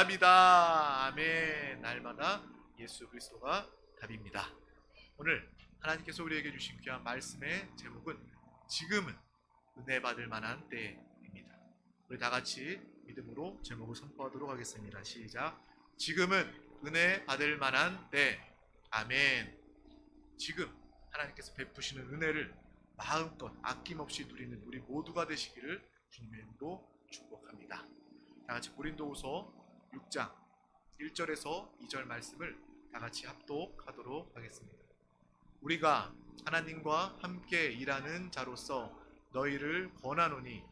답이다. 아멘. 날마다 예수 그리스도가 답입니다. 오늘 하나님께서 우리에게 주신 귀한 말씀의 제목은 지금은 은혜 받을 만한 때입니다. 우리 다 같이 믿음으로 제목을 선포하도록 하겠습니다. 시작. 지금은 은혜 받을 만한 때. 아멘. 지금 하나님께서 베푸시는 은혜를 마음껏 아낌없이 누리는 우리 모두가 되시기를 주님의 이름으로 축복합니다. 다 같이 고린도후서 6장 1절에서 2절 말씀을 다 같이 합독하도록 하겠습니다. 우리가 하나님과 함께 일하는 자로서 너희를 권하노니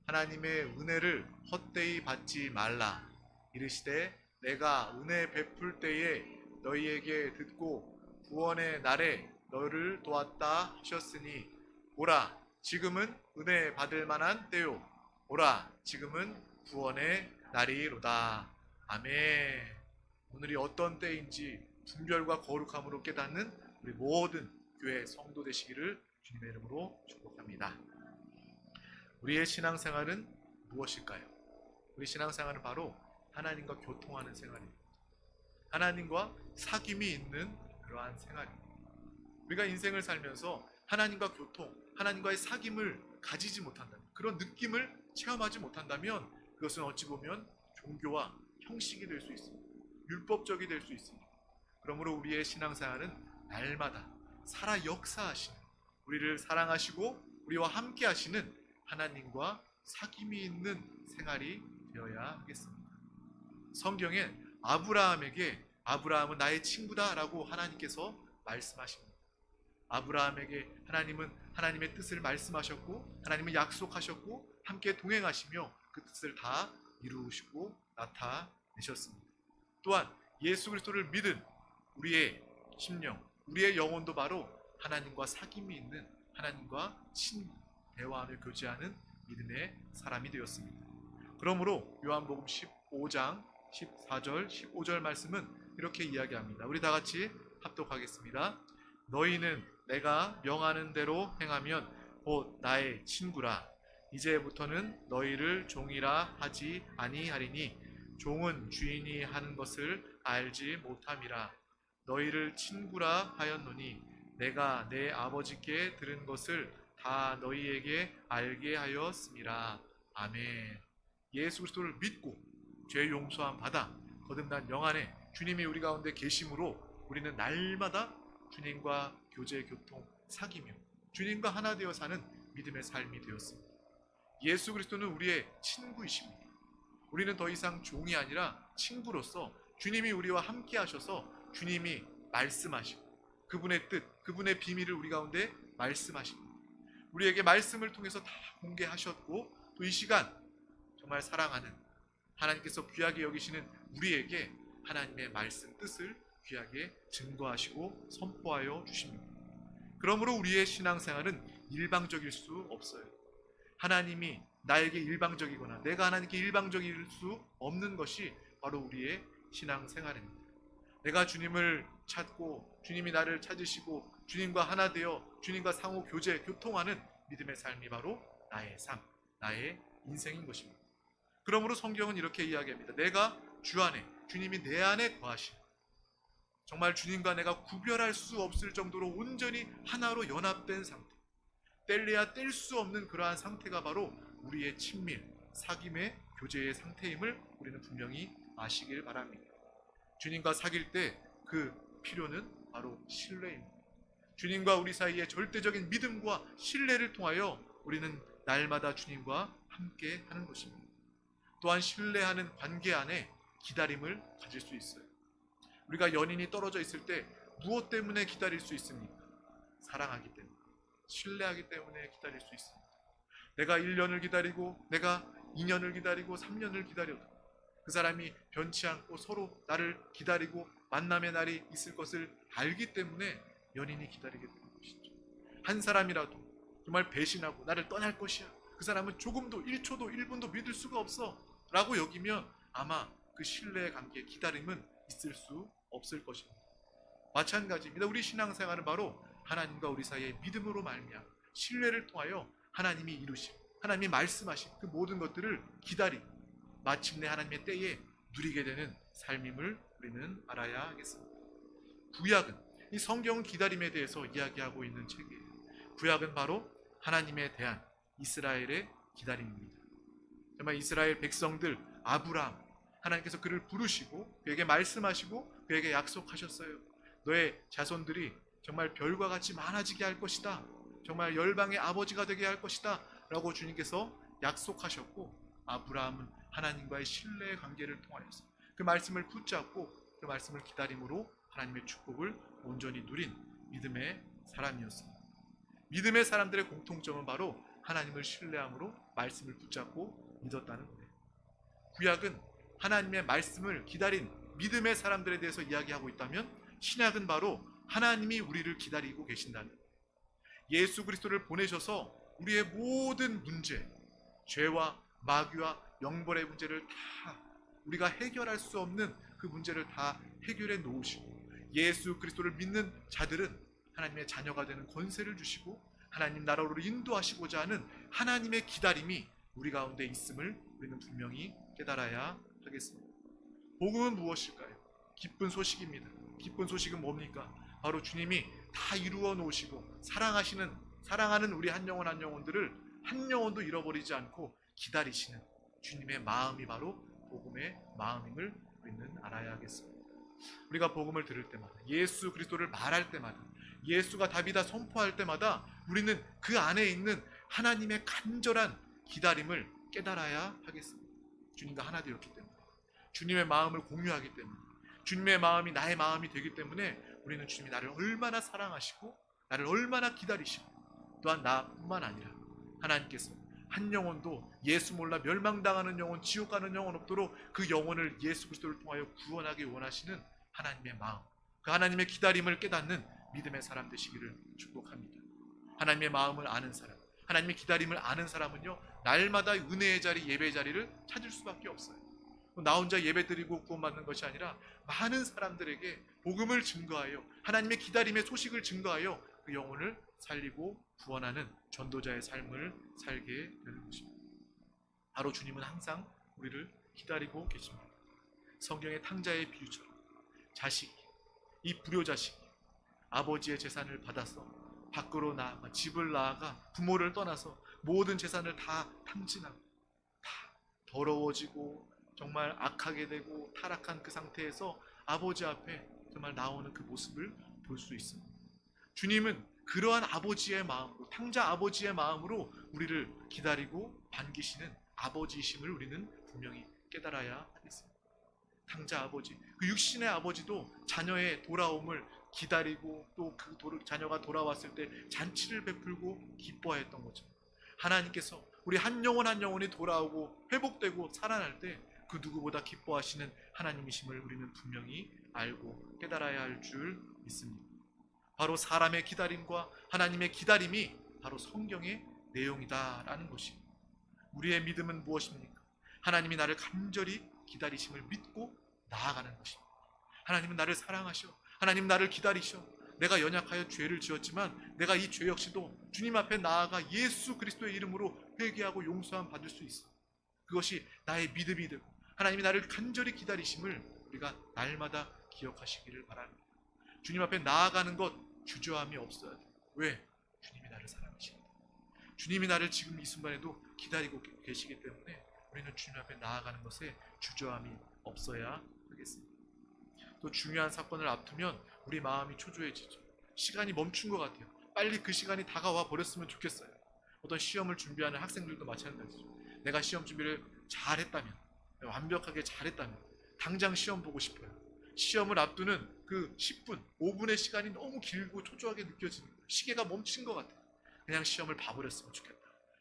하나님의 은혜를 헛되이 받지 말라. 이르시되 내가 은혜 베풀 때에 너희에게 듣고 구원의 날에 너를 도왔다 하셨으니 오라 지금은 은혜 받을 만한 때요 오라 지금은 구원의 날이로다. 아멘. 오늘이 어떤 때인지 분별과 거룩함으로 깨닫는 우리 모든 교회 성도 되시기를 주님의 이름으로 축복합니다. 우리의 신앙생활은 무엇일까요? 우리 신앙생활은 바로 하나님과 교통하는 생활입니다. 하나님과 사귐이 있는 그러한 생활입니다. 우리가 인생을 살면서 하나님과 교통, 하나님과의 사귐을 가지지 못한다면, 그런 느낌을 체험하지 못한다면 그것은 어찌 보면 종교와 형식이 될 수 있습니다. 율법적이 될 수 있습니다. 그러므로 우리의 신앙생활은 날마다 살아 역사하시는, 우리를 사랑하시고 우리와 함께 하시는 하나님과 사귐이 있는 생활이 되어야 하겠습니다. 성경에 아브라함은 나의 친구다 라고 하나님께서 말씀하십니다. 아브라함에게 하나님은 하나님의 뜻을 말씀하셨고 하나님은 약속하셨고 함께 동행하시며 그 뜻을 다 이루시고 나타내셨습니다. 또한 예수 그리스도를 믿은 우리의 심령, 우리의 영혼도 바로 하나님과 사귐이 있는, 하나님과 대화를 교제하는 믿음의 사람이 되었습니다. 그러므로 요한복음 15장 14절 15절 말씀은 이렇게 이야기합니다. 우리 다 같이 합독하겠습니다. 너희는 내가 명하는 대로 행하면 곧 나의 친구라. 이제부터는 너희를 종이라 하지 아니하리니 종은 주인이 하는 것을 알지 못함이라. 너희를 친구라 하였노니 내가 내 아버지께 들은 것을 다 너희에게 알게 하였음이라. 아멘. 예수 그리스도를 믿고 죄 용서함 받아 거듭난 영안에 주님이 우리 가운데 계심으로 우리는 날마다 주님과 교제, 교통, 사귀며 주님과 하나 되어 사는 믿음의 삶이 되었습니다. 예수 그리스도는 우리의 친구이십니다. 우리는 더 이상 종이 아니라 친구로서 주님이 우리와 함께 하셔서 주님이 말씀하시고 그분의 뜻, 그분의 비밀을 우리 가운데 말씀하시고 우리에게 말씀을 통해서 다 공개하셨고 또 이 시간 정말 사랑하는 하나님께서 귀하게 여기시는 우리에게 하나님의 말씀 뜻을 귀하게 증거하시고 선포하여 주십니다. 그러므로 우리의 신앙생활은 일방적일 수 없어요. 하나님이 나에게 일방적이거나 내가 하나님께 일방적일 수 없는 것이 바로 우리의 신앙생활입니다. 내가 주님을 찾고 주님이 나를 찾으시고 주님과 하나 되어 주님과 상호 교제, 교통하는 믿음의 삶이 바로 나의 삶, 나의 인생인 것입니다. 그러므로 성경은 이렇게 이야기합니다. 내가 주 안에, 주님이 내 안에 거하시는, 정말 주님과 내가 구별할 수 없을 정도로 온전히 하나로 연합된 상태, 뗄래야 뗄 수 없는 그러한 상태가 바로 우리의 친밀, 사귐의 교제의 상태임을 우리는 분명히 아시길 바랍니다. 주님과 사귈 때 그 필요는 바로 신뢰입니다. 주님과 우리 사이의 절대적인 믿음과 신뢰를 통하여 우리는 날마다 주님과 함께 하는 것입니다. 또한 신뢰하는 관계 안에 기다림을 가질 수 있어요. 우리가 연인이 떨어져 있을 때 무엇 때문에 기다릴 수 있습니까? 사랑하기 때문에, 신뢰하기 때문에 기다릴 수 있습니다. 내가 1년을 기다리고 내가 2년을 기다리고 3년을 기다려도 그 사람이 변치 않고 서로 나를 기다리고 만남의 날이 있을 것을 알기 때문에 연인이 기다리게 되는 것이죠. 한 사람이라도 정말 배신하고 나를 떠날 것이야, 그 사람은 조금도 1초도 1분도 믿을 수가 없어 라고 여기면 아마 그 신뢰의 관계에 기다림은 있을 수 없을 것입니다. 마찬가지입니다. 우리 신앙생활은 바로 하나님과 우리 사이의 믿음으로 말미암아 신뢰를 통하여 하나님이 이루신, 하나님이 말씀하신 그 모든 것들을 기다리고 마침내 하나님의 때에 누리게 되는 삶임을 우리는 알아야 하겠습니다. 구약은 이 성경 기다림에 대해서 이야기하고 있는 책이에요. 구약은 바로 하나님에 대한 이스라엘의 기다림입니다. 정말 이스라엘 백성들 아브라함, 하나님께서 그를 부르시고 그에게 말씀하시고 그에게 약속하셨어요. 너의 자손들이 정말 별과 같이 많아지게 할 것이다. 정말 열방의 아버지가 되게 할 것이다 라고 주님께서 약속하셨고, 아브라함은 하나님과의 신뢰의 관계를 통하여서 그 말씀을 붙잡고 그 말씀을 기다림으로 하나님의 축복을 온전히 누린 믿음의 사람이었습니다. 믿음의 사람들의 공통점은 바로 하나님을 신뢰함으로 말씀을 붙잡고 믿었다는 거예요. 구약은 하나님의 말씀을 기다린 믿음의 사람들에 대해서 이야기하고 있다면, 신약은 바로 하나님이 우리를 기다리고 계신다는 거예요. 예수 그리스도를 보내셔서 우리의 모든 문제, 죄와 마귀와 영벌의 문제를 다, 우리가 해결할 수 없는 그 문제를 다 해결해 놓으시고, 예수 그리스도를 믿는 자들은 하나님의 자녀가 되는 권세를 주시고 하나님 나라로 인도하시고자 하는 하나님의 기다림이 우리 가운데 있음을 우리는 분명히 깨달아야 하겠습니다. 복음은 무엇일까요? 기쁜 소식입니다. 기쁜 소식은 뭡니까? 바로 주님이 다 이루어 놓으시고 사랑하는 우리 한 영혼 한 영혼들을 한 영혼도 잃어버리지 않고 기다리시는 주님의 마음이 바로 복음의 마음임을 우리는 알아야 하겠습니다. 우리가 복음을 들을 때마다, 예수 그리스도를 말할 때마다, 예수가 답이다 선포할 때마다 우리는 그 안에 있는 하나님의 간절한 기다림을 깨달아야 하겠습니다. 주님과 하나 되었기 때문에, 주님의 마음을 공유하기 때문에, 주님의 마음이 나의 마음이 되기 때문에 우리는 주님이 나를 얼마나 사랑하시고 나를 얼마나 기다리시고, 또한 나뿐만 아니라 하나님께서 한 영혼도 예수 몰라 멸망당하는 영혼, 지옥 가는 영혼 없도록 그 영혼을 예수 그리스도를 통하여 구원하기 원하시는 하나님의 마음, 그 하나님의 기다림을 깨닫는 믿음의 사람 되시기를 축복합니다. 하나님의 마음을 아는 사람, 하나님의 기다림을 아는 사람은요, 날마다 은혜의 자리, 예배의 자리를 찾을 수밖에 없어요. 나 혼자 예배 드리고 구원받는 것이 아니라 많은 사람들에게 복음을 증거하여 하나님의 기다림의 소식을 증거하여 그 영혼을 살리고 구원하는 전도자의 삶을 살게 되는 것입니다. 바로 주님은 항상 우리를 기다리고 계십니다. 성경의 탕자의 비유처럼 자식이, 이 불효자식이 아버지의 재산을 받아서 밖으로 나아가, 집을 나아가 부모를 떠나서 모든 재산을 다 탕진하고 다 더러워지고 정말 악하게 되고 타락한 그 상태에서 아버지 앞에 정말 나오는 그 모습을 볼 수 있습니다. 주님은 그러한 아버지의 마음으로, 탕자 아버지의 마음으로 우리를 기다리고 반기시는 아버지이심을 우리는 분명히 깨달아야 하겠습니다. 탕자 아버지, 그 육신의 아버지도 자녀의 돌아옴을 기다리고 또 그 자녀가 돌아왔을 때 잔치를 베풀고 기뻐했던 거죠. 하나님께서 우리 한 영혼 한 영혼이 돌아오고 회복되고 살아날 때 그 누구보다 기뻐하시는 하나님이심을 우리는 분명히 알고 깨달아야 할 줄 믿습니다. 바로 사람의 기다림과 하나님의 기다림이 바로 성경의 내용이다라는 것입니다. 우리의 믿음은 무엇입니까? 하나님이 나를 간절히 기다리심을 믿고 나아가는 것입니다. 하나님은 나를 사랑하셔. 하나님 나를 기다리셔. 내가 연약하여 죄를 지었지만 내가 이 죄 역시도 주님 앞에 나아가 예수 그리스도의 이름으로 회개하고 용서함 받을 수 있어. 그것이 나의 믿음이 되고 하나님이 나를 간절히 기다리심을 우리가 날마다 기억하시기를 바랍니다. 주님 앞에 나아가는 것 주저함이 없어야 돼. 왜? 주님이 나를 사랑하십니다. 주님이 나를 지금 이 순간에도 기다리고 계시기 때문에 우리는 주님 앞에 나아가는 것에 주저함이 없어야 하겠습니다. 또 중요한 사건을 앞두면 우리 마음이 초조해지죠. 시간이 멈춘 것 같아요. 빨리 그 시간이 다가와 버렸으면 좋겠어요. 어떤 시험을 준비하는 학생들도 마찬가지죠. 내가 시험 준비를 잘했다면, 완벽하게 잘했다면 당장 시험 보고 싶어요. 시험을 앞두는 그 10분, 5분의 시간이 너무 길고 초조하게 느껴지는 거예요. 시계가 멈춘 것 같아요. 그냥 시험을 봐버렸으면 좋겠다.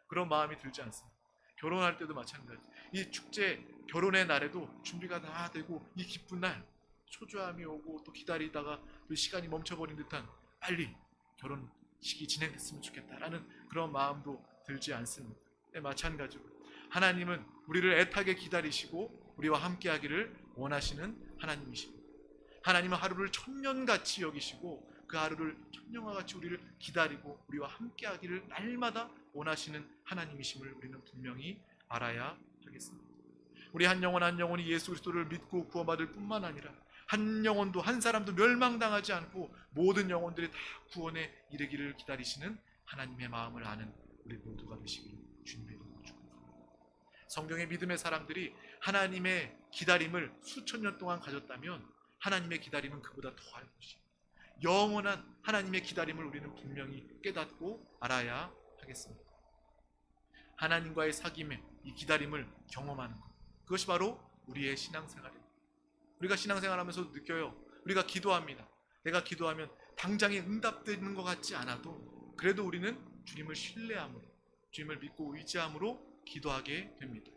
그런 마음이 들지 않습니다. 결혼할 때도 마찬가지. 이 축제, 결혼의 날에도 준비가 다 되고 이 기쁜 날 초조함이 오고 또 기다리다가 또 시간이 멈춰버린 듯한 빨리 결혼식이 진행됐으면 좋겠다라는 그런 마음도 들지 않습니다. 네, 마찬가지로 하나님은 우리를 애타게 기다리시고 우리와 함께하기를 원하시는 하나님이십니다. 하나님은 하루를 천년같이 여기시고 그 하루를 천년과 같이 우리를 기다리고 우리와 함께하기를 날마다 원하시는 하나님이심을 우리는 분명히 알아야 하겠습니다. 우리 한 영혼 한 영혼이 예수 그리스도를 믿고 구원받을 뿐만 아니라 한 영혼도 한 사람도 멸망당하지 않고 모든 영혼들이 다 구원에 이르기를 기다리시는 하나님의 마음을 아는 우리 모두가 되시기를 주님의 이름으로 축복합니다. 성경의 믿음의 사람들이 하나님의 기다림을 수천 년 동안 가졌다면 하나님의 기다림은 그보다 더할 것이에요. 영원한 하나님의 기다림을 우리는 분명히 깨닫고 알아야 하겠습니다. 하나님과의 사귐에 이 기다림을 경험하는 것, 그것이 바로 우리의 신앙생활입니다. 우리가 신앙생활하면서 느껴요. 우리가 기도합니다. 내가 기도하면 당장에 응답되는 것 같지 않아도 그래도 우리는 주님을 신뢰함으로, 주님을 믿고 의지함으로 기도하게 됩니다.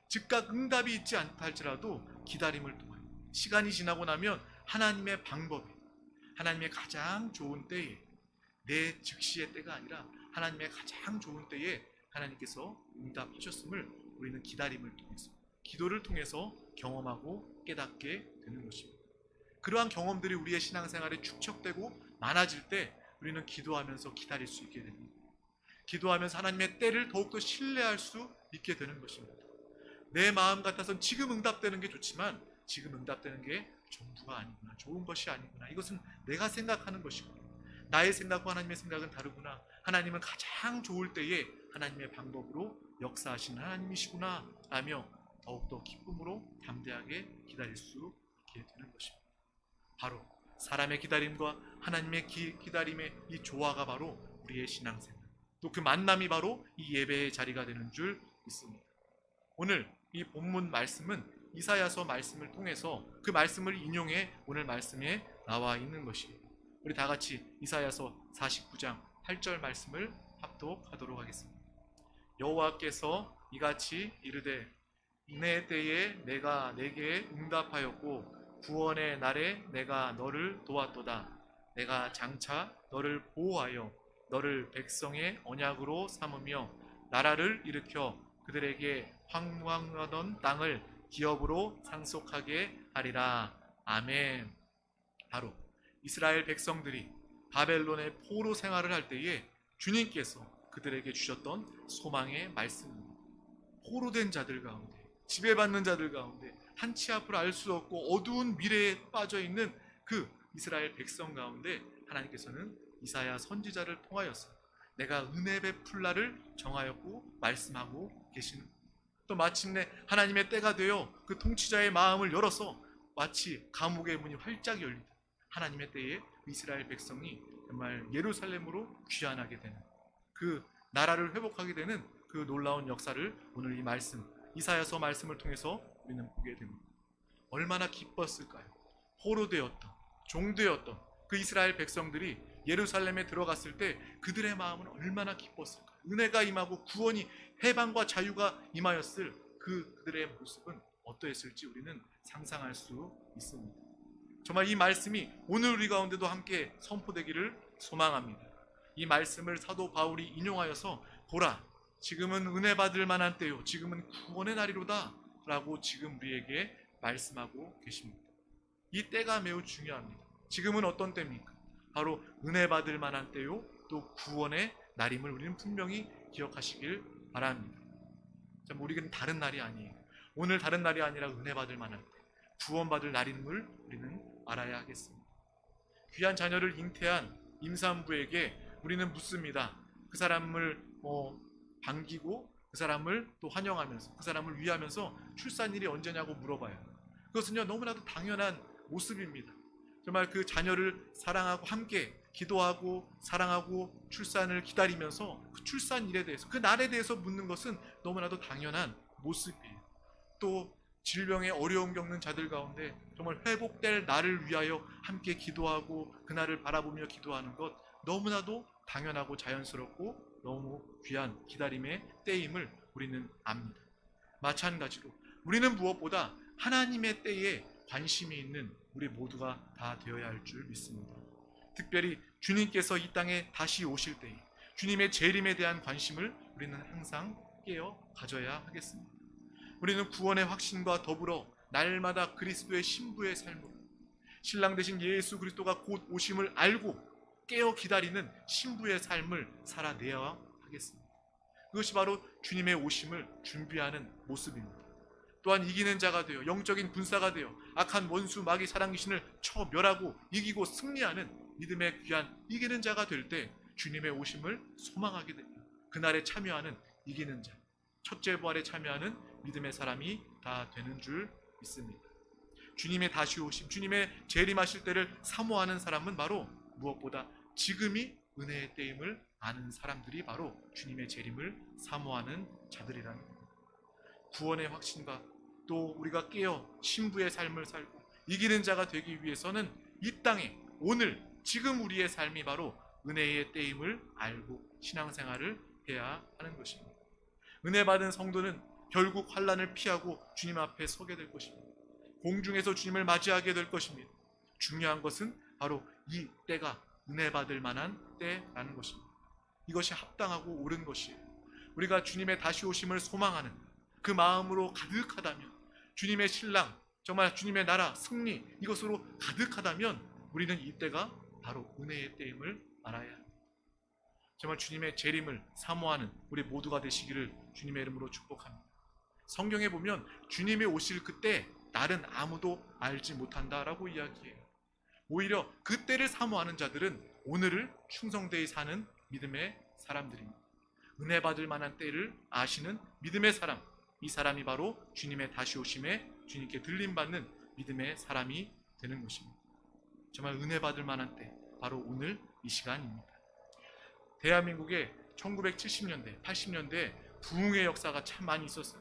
즉각 응답이 있지 않다 할지라도 기다림을 통하여 시간이 지나고 나면 하나님의 방법에, 하나님의 가장 좋은 때에, 내 즉시의 때가 아니라 하나님의 가장 좋은 때에 하나님께서 응답하셨음을 우리는 기다림을 통해서, 기도를 통해서 경험하고 깨닫게 되는 것입니다. 그러한 경험들이 우리의 신앙생활에 축적되고 많아질 때 우리는 기도하면서 기다릴 수 있게 됩니다. 기도하면서 하나님의 때를 더욱더 신뢰할 수 있게 되는 것입니다. 내 마음 같아서는 지금 응답되는 게 좋지만 지금 응답되는 게 전부가 아니구나, 좋은 것이 아니구나, 이것은 내가 생각하는 것이구나, 나의 생각과 하나님의 생각은 다르구나, 하나님은 가장 좋을 때에 하나님의 방법으로 역사하시는 하나님이시구나 라며 더욱더 기쁨으로 담대하게 기다릴 수 있게 되는 것입니다. 바로 사람의 기다림과 하나님의 기다림의 이 조화가 바로 우리의 신앙생활, 또 그 만남이 바로 이 예배의 자리가 되는 줄 믿습니다. 오늘 이 본문 말씀은 이사야서 말씀을 통해서 그 말씀을 인용해 오늘 말씀에 나와 있는 것이에요. 우리 다 같이 이사야서 49장 8절 말씀을 합독하도록 하겠습니다. 여호와께서 이같이 이르되 인의 때에 내가 내게 응답하였고 구원의 날에 내가 너를 도왔도다. 내가 장차 너를 보호하여 너를 백성의 언약으로 삼으며 나라를 일으켜 그들에게 황무하던 땅을 기업으로 상속하게 하리라. 아멘. 바로 이스라엘 백성들이 바벨론의 포로 생활을 할 때에 주님께서 그들에게 주셨던 소망의 말씀입니다. 포로된 자들 가운데, 지배받는 자들 가운데 한치 앞을 알 수 없고 어두운 미래에 빠져있는 그 이스라엘 백성 가운데 하나님께서는 이사야 선지자를 통하여서 내가 은혜 베풀 날을 정하였고 말씀하고 계시는, 또 마침내 하나님의 때가 되어 그 통치자의 마음을 열어서 마치 감옥의 문이 활짝 열리듯 하나님의 때에 이스라엘 백성이 정말 예루살렘으로 귀환하게 되는, 그 나라를 회복하게 되는 그 놀라운 역사를 오늘 이 말씀, 이사야서 말씀을 통해서 우리는 보게 됩니다. 얼마나 기뻤을까요? 포로되었던, 종되었던 그 이스라엘 백성들이 예루살렘에 들어갔을 때 그들의 마음은 얼마나 기뻤을까요? 은혜가 임하고 구원이, 해방과 자유가 임하였을 그들의 모습은 어떠했을지 우리는 상상할 수 있습니다. 정말 이 말씀이 오늘 우리 가운데도 함께 선포되기를 소망합니다. 이 말씀을 사도 바울이 인용하여서 보라, 지금은 은혜 받을 만한 때요, 지금은 구원의 날이로다 라고 지금 우리에게 말씀하고 계십니다. 이 때가 매우 중요합니다. 지금은 어떤 때입니까? 바로 은혜 받을 만한 때요, 또 구원의 날임을 우리는 분명히 기억하시길 바랍니다. 우리는 다른 날이 아니에요. 오늘 다른 날이 아니라 은혜 받을 만한 때, 구원받을 날임을 우리는 알아야 하겠습니다. 귀한 자녀를 잉태한 임산부에게 우리는 묻습니다. 그 사람을 반기고 그 사람을 또 환영하면서 그 사람을 위하면서 출산일이 언제냐고 물어봐요. 그것은요 너무나도 당연한 모습입니다. 정말 그 자녀를 사랑하고 함께 기도하고 사랑하고 출산을 기다리면서 그 출산일에 대해서, 그 날에 대해서 묻는 것은 너무나도 당연한 모습이에요. 또 질병에 어려움 겪는 자들 가운데 정말 회복될 날을 위하여 함께 기도하고 그 날을 바라보며 기도하는 것 너무나도 당연하고 자연스럽고 너무 귀한 기다림의 때임을 우리는 압니다. 마찬가지로 우리는 무엇보다 하나님의 때에 관심이 있는 우리 모두가 다 되어야 할 줄 믿습니다. 특별히 주님께서 이 땅에 다시 오실 때에 주님의 재림에 대한 관심을 우리는 항상 깨어 가져야 하겠습니다. 우리는 구원의 확신과 더불어 날마다 그리스도의 신부의 삶으로, 신랑 되신 예수 그리스도가 곧 오심을 알고 깨어 기다리는 신부의 삶을 살아내야 하겠습니다. 그것이 바로 주님의 오심을 준비하는 모습입니다. 또한 이기는 자가 되어 영적인 군사가 되어 악한 원수 마귀 사랑 귀신을 쳐 멸하고 이기고 승리하는 믿음의 귀한 이기는 자가 될 때 주님의 오심을 소망하게 됩니다. 그날에 참여하는 이기는 자, 첫째 부활에 참여하는 믿음의 사람이 다 되는 줄 믿습니다. 주님의 다시 오심, 주님의 재림하실 때를 사모하는 사람은 바로 무엇보다 지금이 은혜의 때임을 아는 사람들이 바로 주님의 재림을 사모하는 자들이라는 겁니다. 구원의 확신과 또 우리가 깨어 신부의 삶을 살고 이기는 자가 되기 위해서는 이 땅에 오늘 지금 우리의 삶이 바로 은혜의 때임을 알고 신앙생활을 해야 하는 것입니다. 은혜 받은 성도는 결국 환난을 피하고 주님 앞에 서게 될 것입니다. 공중에서 주님을 맞이하게 될 것입니다. 중요한 것은 바로 이 때가 은혜 받을 만한 때라는 것입니다. 이것이 합당하고 옳은 것이에요. 우리가 주님의 다시 오심을 소망하는 그 마음으로 가득하다면, 주님의 신랑, 정말 주님의 나라, 승리 이것으로 가득하다면 우리는 이 때가 바로 은혜의 때임을 알아야 합니다. 정말 주님의 재림을 사모하는 우리 모두가 되시기를 주님의 이름으로 축복합니다. 성경에 보면 주님이 오실 그때 날은 아무도 알지 못한다라고 이야기해요. 오히려 그때를 사모하는 자들은 오늘을 충성되이 사는 믿음의 사람들입니다. 은혜 받을 만한 때를 아시는 믿음의 사람, 이 사람이 바로 주님의 다시 오심에 주님께 들림받는 믿음의 사람이 되는 것입니다. 정말 은혜 받을 만한 때, 바로 오늘 이 시간입니다. 대한민국에 1970년대, 80년대에 부흥의 역사가 참 많이 있었어요.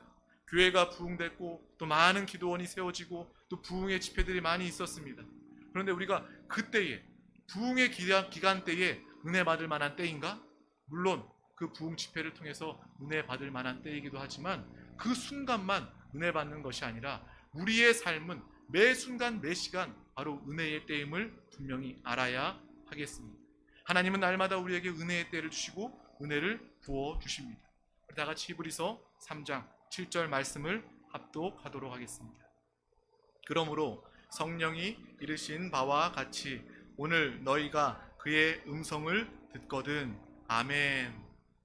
교회가 부흥됐고 또 많은 기도원이 세워지고 또 부흥의 집회들이 많이 있었습니다. 그런데 우리가 그때에 부흥의 기간 때에 은혜 받을 만한 때인가? 물론 그 부흥 집회를 통해서 은혜 받을 만한 때이기도 하지만 그 순간만 은혜 받는 것이 아니라 우리의 삶은 매 순간 매 시간 바로 은혜의 때임을 분명히 알아야 하겠습니다. 하나님은 날마다 우리에게 은혜의 때를 주시고 은혜를 부어 주십니다. 다 같이 히브리서 3장 7절 말씀을 합독하도록 하겠습니다. 그러므로 성령이 이르신 바와 같이 오늘 너희가 그의 음성을 듣거든. 아멘.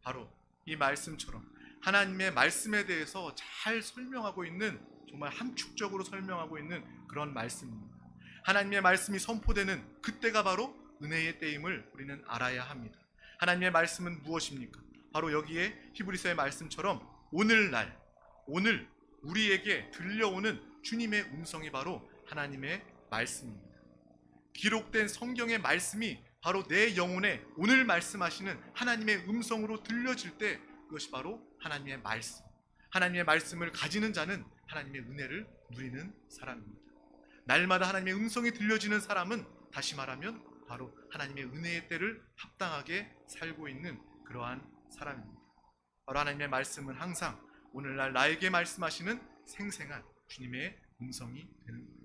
바로 이 말씀처럼 하나님의 말씀에 대해서 잘 설명하고 있는, 정말 함축적으로 설명하고 있는 그런 말씀입니다. 하나님의 말씀이 선포되는 그때가 바로 은혜의 때임을 우리는 알아야 합니다. 하나님의 말씀은 무엇입니까? 바로 여기에 히브리서의 말씀처럼 오늘날, 오늘 우리에게 들려오는 주님의 음성이 바로 하나님의 말씀입니다. 기록된 성경의 말씀이 바로 내 영혼에 오늘 말씀하시는 하나님의 음성으로 들려질 때 그것이 바로 하나님의 말씀, 하나님의 말씀을 가지는 자는 하나님의 은혜를 누리는 사람입니다. 날마다 하나님의 음성이 들려지는 사람은 다시 말하면 바로 하나님의 은혜의 때를 합당하게 살고 있는 그러한 사람입니다. 바로 하나님의 말씀은 항상 오늘날 나에게 말씀하시는 생생한 주님의 음성이 되는 거예요.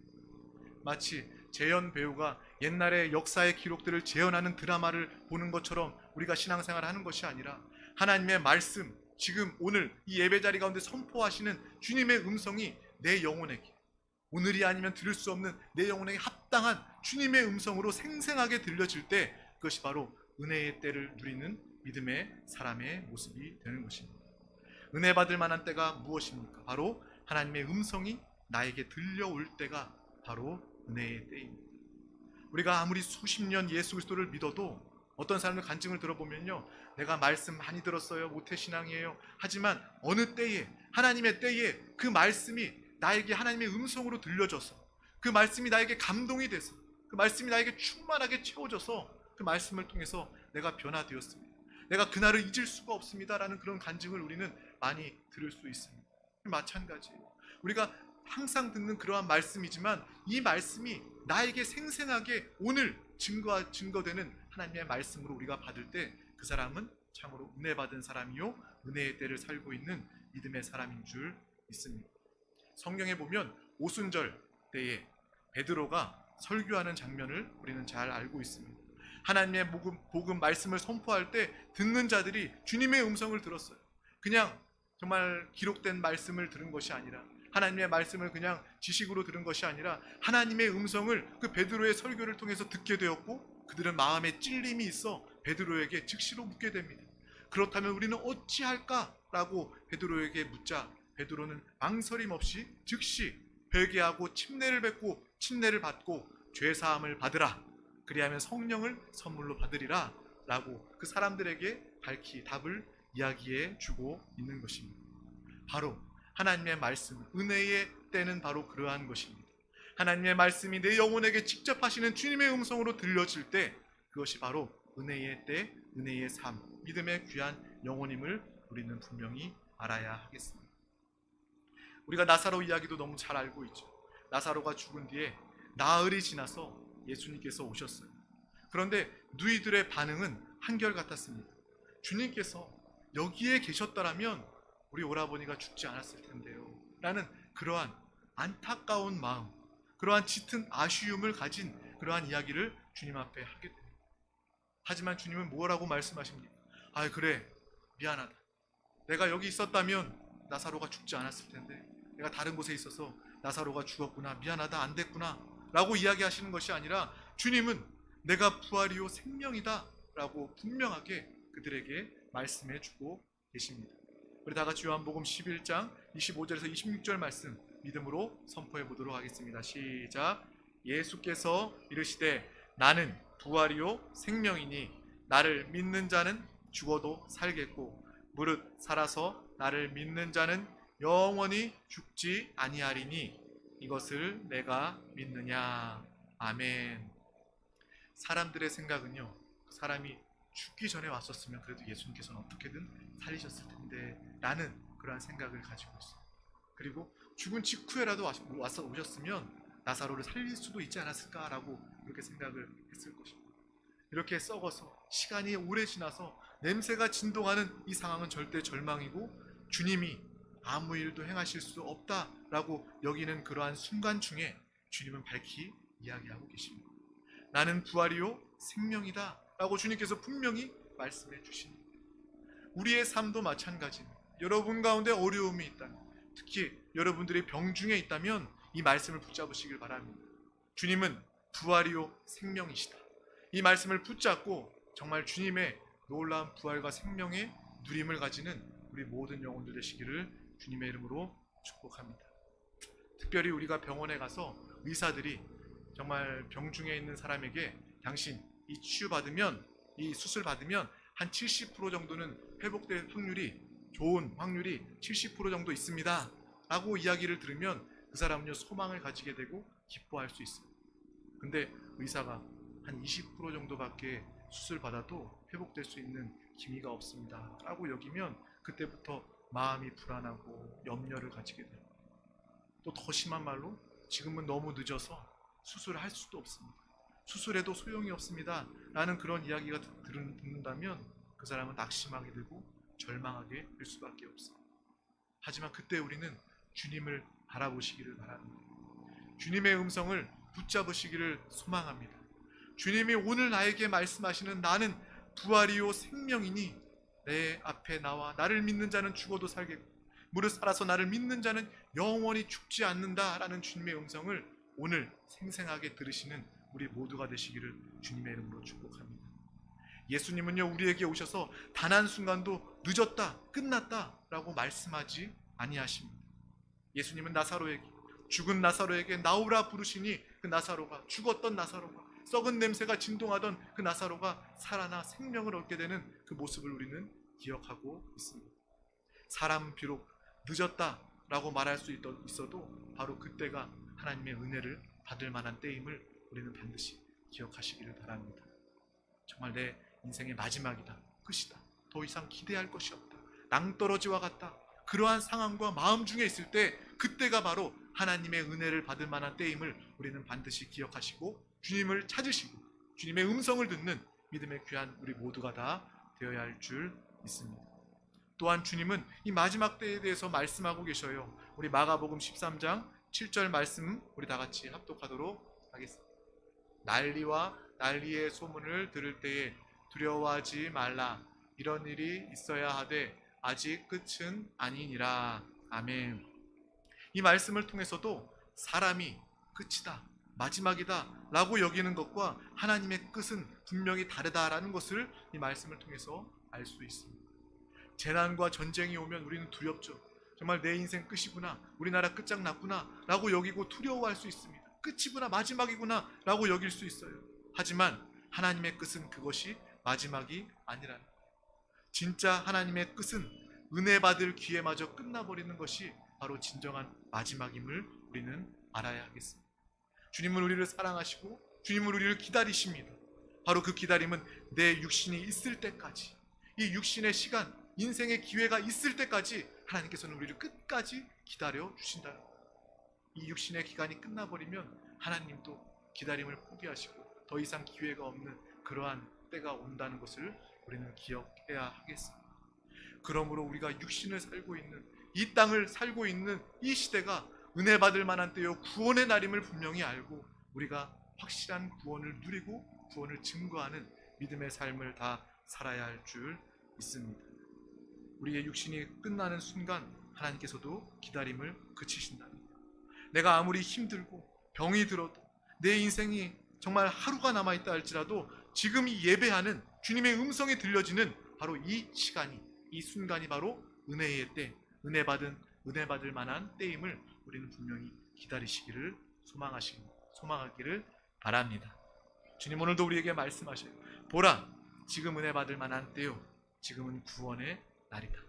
마치 재현 배우가 옛날의 역사의 기록들을 재현하는 드라마를 보는 것처럼 우리가 신앙생활을 하는 것이 아니라 하나님의 말씀, 지금 오늘 이 예배 자리 가운데 선포하시는 주님의 음성이 내 영혼에게, 오늘이 아니면 들을 수 없는 내 영혼에게 합당한 주님의 음성으로 생생하게 들려질 때 그것이 바로 은혜의 때를 누리는 믿음의 사람의 모습이 되는 것입니다. 은혜 받을 만한 때가 무엇입니까? 바로 하나님의 음성이 나에게 들려올 때가 바로 은혜의 때입니다. 우리가 아무리 수십 년 예수 그리스도를 믿어도 어떤 사람들 간증을 들어보면요, 내가 말씀 많이 들었어요, 모태신앙이에요. 하지만 어느 때에, 하나님의 때에 그 말씀이 나에게 하나님의 음성으로 들려져서, 그 말씀이 나에게 감동이 돼서, 그 말씀이 나에게 충만하게 채워져서 그 말씀을 통해서 내가 변화되었습니다. 내가 그날을 잊을 수가 없습니다 라는 그런 간증을 우리는 많이 들을 수 있습니다. 마찬가지예요. 우리가 항상 듣는 그러한 말씀이지만 이 말씀이 나에게 생생하게 오늘 증거되는 하나님의 말씀으로 우리가 받을 때 그 사람은 참으로 은혜 받은 사람이요 은혜의 때를 살고 있는 믿음의 사람인 줄 믿습니다. 성경에 보면 오순절 때에 베드로가 설교하는 장면을 우리는 잘 알고 있습니다. 하나님의 복음 말씀을 선포할 때 듣는 자들이 주님의 음성을 들었어요. 그냥 정말 기록된 말씀을 들은 것이 아니라, 하나님의 말씀을 그냥 지식으로 들은 것이 아니라 하나님의 음성을 그 베드로의 설교를 통해서 듣게 되었고, 그들은 마음에 찔림이 있어 베드로에게 즉시로 묻게 됩니다. 그렇다면 우리는 어찌할까라고 베드로에게 묻자 베드로는 망설임 없이 즉시 회개하고 침례를 받고 죄 사함을 받으라. 그리하면 성령을 선물로 받으리라 라고 그 사람들에게 밝히 답을 이야기해 주고 있는 것입니다. 바로 하나님의 말씀, 은혜의 때는 바로 그러한 것입니다. 하나님의 말씀이 내 영혼에게 직접 하시는 주님의 음성으로 들려질 때 그것이 바로 은혜의 때, 은혜의 삶, 믿음의 귀한 영혼임을 우리는 분명히 알아야 하겠습니다. 우리가 나사로 이야기도 너무 잘 알고 있죠. 나사로가 죽은 뒤에 나흘이 지나서 예수님께서 오셨어요. 그런데 누이들의 반응은 한결같았습니다. 주님께서 여기에 계셨더라면 우리 오라버니가 죽지 않았을 텐데요 라는 그러한 안타까운 마음, 그러한 짙은 아쉬움을 가진 그러한 이야기를 주님 앞에 하게 됩니다. 하지만 주님은 뭐라고 말씀하십니까? 아, 그래, 미안하다. 내가 여기 있었다면 나사로가 죽지 않았을 텐데 내가 다른 곳에 있어서 나사로가 죽었구나, 미안하다, 안 됐구나 라고 이야기하시는 것이 아니라 주님은 내가 부활이요 생명이다 라고 분명하게 그들에게 말씀해 주고 계십니다. 우리 다 같이 요한복음 11장 25절에서 26절 말씀 믿음으로 선포해 보도록 하겠습니다. 시작. 예수께서 이르시되 나는 부활이요 생명이니 나를 믿는 자는 죽어도 살겠고 무릇 살아서 나를 믿는 자는 영원히 죽지 아니하리니 이것을 내가 믿느냐. 아멘. 사람들의 생각은요, 사람이 죽기 전에 왔었으면 그래도 예수님께서는 어떻게든 살리셨을 텐데 라는 그러한 생각을 가지고 있어요. 그리고 죽은 직후에라도 와서 오셨으면 나사로를 살릴 수도 있지 않았을까라고 그렇게 생각을 했을 것입니다. 이렇게 썩어서 시간이 오래 지나서 냄새가 진동하는 이 상황은 절대 절망이고 주님이 아무 일도 행하실 수 없다라고 여기는 그러한 순간 중에 주님은 밝히 이야기하고 계십니다. 나는 부활이요 생명이다 라고 주님께서 분명히 말씀해 주십니다. 우리의 삶도 마찬가지입니다. 여러분 가운데 어려움이 있다면, 특히 여러분들이 병중에 있다면 이 말씀을 붙잡으시길 바랍니다. 주님은 부활이요 생명이시다. 이 말씀을 붙잡고 정말 주님의 놀라운 부활과 생명의 누림을 가지는 우리 모든 영혼들 되시기를 주님의 이름으로 축복합니다. 특별히 우리가 병원에 가서 의사들이 정말 병중에 있는 사람에게 당신 이 치유받으면, 이 수술 받으면 한 70% 정도는 회복될 확률이, 좋은 확률이 70% 정도 있습니다 라고 이야기를 들으면 그 사람은요 소망을 가지게 되고 기뻐할 수 있어요. 근데 의사가 한 20% 정도밖에 수술 받아도 회복될 수 있는 기미가 없습니다 라고 여기면 그때부터 마음이 불안하고 염려를 가지게 돼요. 또 더 심한 말로 지금은 너무 늦어서 수술을 할 수도 없습니다, 수술해도 소용이 없습니다 라는 그런 이야기가 듣는다면 그 사람은 낙심하게 되고 절망하게 될 수밖에 없어요. 하지만 그때 우리는 주님을 바라보시기를 바랍니다. 주님의 음성을 붙잡으시기를 소망합니다. 주님이 오늘 나에게 말씀하시는 나는 부활이요 생명이니 내 앞에 나와 나를 믿는 자는 죽어도 살겠고 무릇 살아서 나를 믿는 자는 영원히 죽지 않는다라는 주님의 음성을 오늘 생생하게 들으시는 우리 모두가 되시기를 주님의 이름으로 축복합니다. 예수님은요 우리에게 오셔서 단 한순간도 늦었다, 끝났다 라고 말씀하지 아니하십니다. 예수님은 나사로에게, 죽은 나사로에게 나오라 부르시니 그 나사로가, 죽었던 나사로가, 썩은 냄새가 진동하던 그 나사로가 살아나 생명을 얻게 되는 그 모습을 우리는 기억하고 있습니다. 사람 비록 늦었다라고 말할 수 있어도 바로 그때가 하나님의 은혜를 받을 만한 때임을 우리는 반드시 기억하시기를 바랍니다. 정말 내 인생의 마지막이다, 끝이다, 더 이상 기대할 것이 없다, 낭떠러지와 같다, 그러한 상황과 마음 중에 있을 때 그때가 바로 하나님의 은혜를 받을 만한 때임을 우리는 반드시 기억하시고 주님을 찾으시고 주님의 음성을 듣는 믿음의 귀한 우리 모두가 다 되어야 할 줄 믿습니다. 또한 주님은 이 마지막 때에 대해서 말씀하고 계셔요. 우리 마가복음 13장 7절 말씀 우리 다 같이 합독하도록 하겠습니다. 난리와 난리의 소문을 들을 때에 두려워하지 말라. 이런 일이 있어야 하되 아직 끝은 아니니라. 아멘. 이 말씀을 통해서도 사람이 끝이다, 마지막이다 라고 여기는 것과 하나님의 끝은 분명히 다르다라는 것을 이 말씀을 통해서 알 수 있습니다. 재난과 전쟁이 오면 우리는 두렵죠. 정말 내 인생 끝이구나, 우리나라 끝장났구나 라고 여기고 두려워할 수 있습니다. 끝이구나, 마지막이구나 라고 여길 수 있어요. 하지만 하나님의 끝은 그것이 마지막이 아니라는 거예요. 진짜 하나님의 끝은 은혜 받을 기회마저 끝나버리는 것이 바로 진정한 마지막임을 우리는 알아야 하겠습니다. 주님은 우리를 사랑하시고 주님은 우리를 기다리십니다. 바로 그 기다림은 내 육신이 있을 때까지, 이 육신의 시간, 인생의 기회가 있을 때까지 하나님께서는 우리를 끝까지 기다려 주신다는 거예요. 이 육신의 기간이 끝나버리면 하나님도 기다림을 포기하시고 더 이상 기회가 없는 그러한 때가 온다는 것을 우리는 기억해야 하겠습니다. 그러므로 우리가 육신을 살고 있는, 이 땅을 살고 있는 이 시대가 은혜 받을 만한 때요, 구원의 날임을 분명히 알고 우리가 확실한 구원을 누리고 구원을 증거하는 믿음의 삶을 다 살아야 할 줄 믿습니다. 우리의 육신이 끝나는 순간 하나님께서도 기다림을 그치신다. 내가 아무리 힘들고 병이 들어도 내 인생이 정말 하루가 남아있다 할지라도 지금 이 예배하는 주님의 음성이 들려지는 바로 이 시간이, 이 순간이 바로 은혜의 때, 은혜 받을 만한 때임을 우리는 분명히 기다리시기를 소망하기를 바랍니다. 주님 오늘도 우리에게 말씀하셔요. 보라, 지금 은혜 받을 만한 때요, 지금은 구원의 날이다.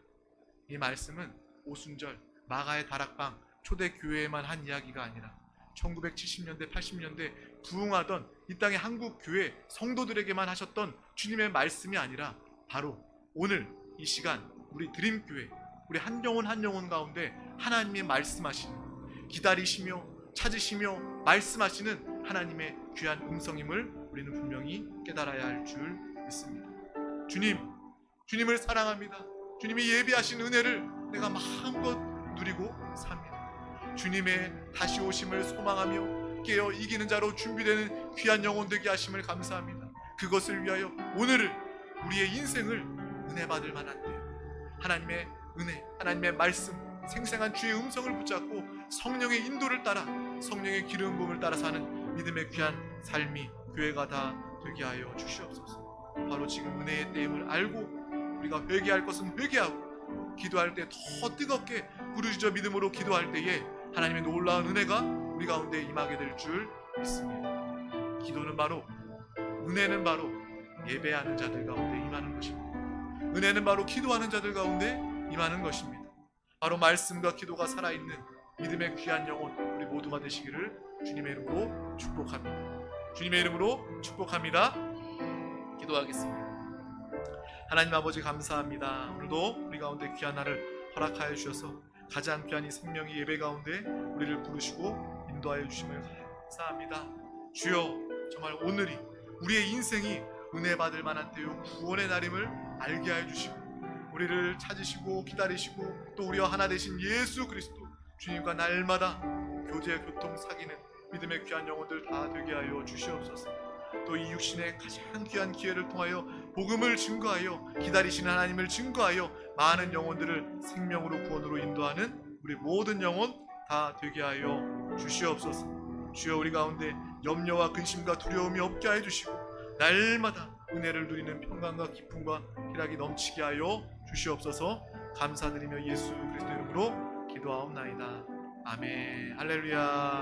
이 말씀은 오순절 마가의 다락방 초대교회에만 한 이야기가 아니라 1970년대 80년대 부흥하던 이 땅의 한국 교회 성도들에게만 하셨던 주님의 말씀이 아니라 바로 오늘 이 시간 우리 드림교회, 우리 한 영혼 가운데 하나님이 말씀하시는, 기다리시며 찾으시며 말씀하시는 하나님의 귀한 음성임을 우리는 분명히 깨달아야 할 줄 믿습니다. 주님을 사랑합니다. 주님이 예비하신 은혜를 내가 마음껏 누리고 삽니다. 주님의 다시 오심을 소망하며 깨어 이기는 자로 준비되는 귀한 영혼 되게 하심을 감사합니다. 그것을 위하여 오늘을, 우리의 인생을 은혜 받을 만한 때 하나님의 은혜, 하나님의 말씀, 생생한 주의 음성을 붙잡고 성령의 인도를 따라, 성령의 기름 부음을 따라 사는 믿음의 귀한 삶이 교회가 다 되게 하여 주시옵소서. 바로 지금 은혜의 때임을 알고 우리가 회개할 것은 회개하고 기도할 때 더 뜨겁게 부르짖어 믿음으로 기도할 때에 하나님의 놀라운 은혜가 우리 가운데 임하게 될 줄 믿습니다. 기도는 바로, 은혜는 바로 예배하는 자들 가운데 임하는 것입니다. 은혜는 바로 기도하는 자들 가운데 임하는 것입니다. 바로 말씀과 기도가 살아있는 믿음의 귀한 영혼 우리 모두가 되시기를 주님의 이름으로 축복합니다. 주님의 이름으로 축복합니다. 기도하겠습니다. 하나님 아버지 감사합니다. 오늘도 우리 가운데 귀한 날을 허락하여 주셔서 가장 귀한 이 생명의 예배 가운데 우리를 부르시고 인도하여 주심을 감사합니다. 주여, 정말 오늘이 우리의 인생이 은혜 받을 만한 때요, 구원의 날임을 알게 하여 주시고 우리를 찾으시고 기다리시고 또 우리와 하나 되신 예수 그리스도 주님과 날마다 교제, 교통, 사귀는 믿음의 귀한 영혼들 다 되게 하여 주시옵소서. 또 이 육신의 가장 귀한 기회를 통하여 복음을 증거하여 기다리시는 하나님을 증거하여 많은 영혼들을 생명으로 구원으로 인도하는 우리 모든 영혼 다 되게 하여 주시옵소서. 주여, 우리 가운데 염려와 근심과 두려움이 없게 하여 주시고 날마다 은혜를 누리는 평강과 기쁨과 희락이 넘치게 하여 주시옵소서. 감사드리며 예수 그리스도 이름으로 기도하옵나이다. 아멘. 할렐루야.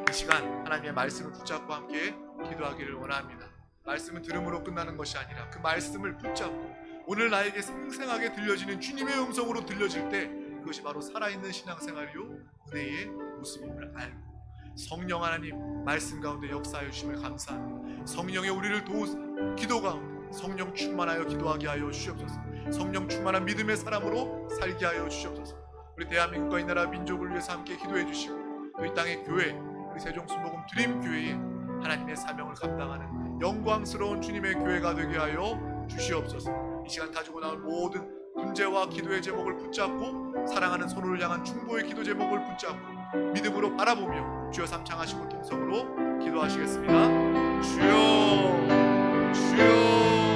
이 시간 하나님의 말씀을 붙잡고 함께 기도하기를 원합니다. 말씀은 들음으로 끝나는 것이 아니라 그 말씀을 붙잡고 오늘 나에게 생생하게 들려지는 주님의 음성으로 들려질 때 그것이 바로 살아있는 신앙생활이요 은혜의 모습임을 알고 성령 하나님 말씀 가운데 역사하여 주심을 감사합니다. 성령의 우리를 기도 가운데 성령 충만하여 기도하게 하여 주시옵소서. 성령 충만한 믿음의 사람으로 살게 하여 주시옵소서. 우리 대한민국과 이 나라 민족을 위해서 함께 기도해 주시고 또 이 땅의 교회, 우리 세종순복음 드림교회에 하나님의 사명을 감당하는 영광스러운 주님의 교회가 되게 하여 주시옵소서. 이 시간 가지고 나온 모든 문제와 기도의 제목을 붙잡고 사랑하는 손을 향한 중보의 기도 제목을 붙잡고 믿음으로 바라보며 주여 삼창하시고 통성으로 기도하시겠습니다. 주여, 주여.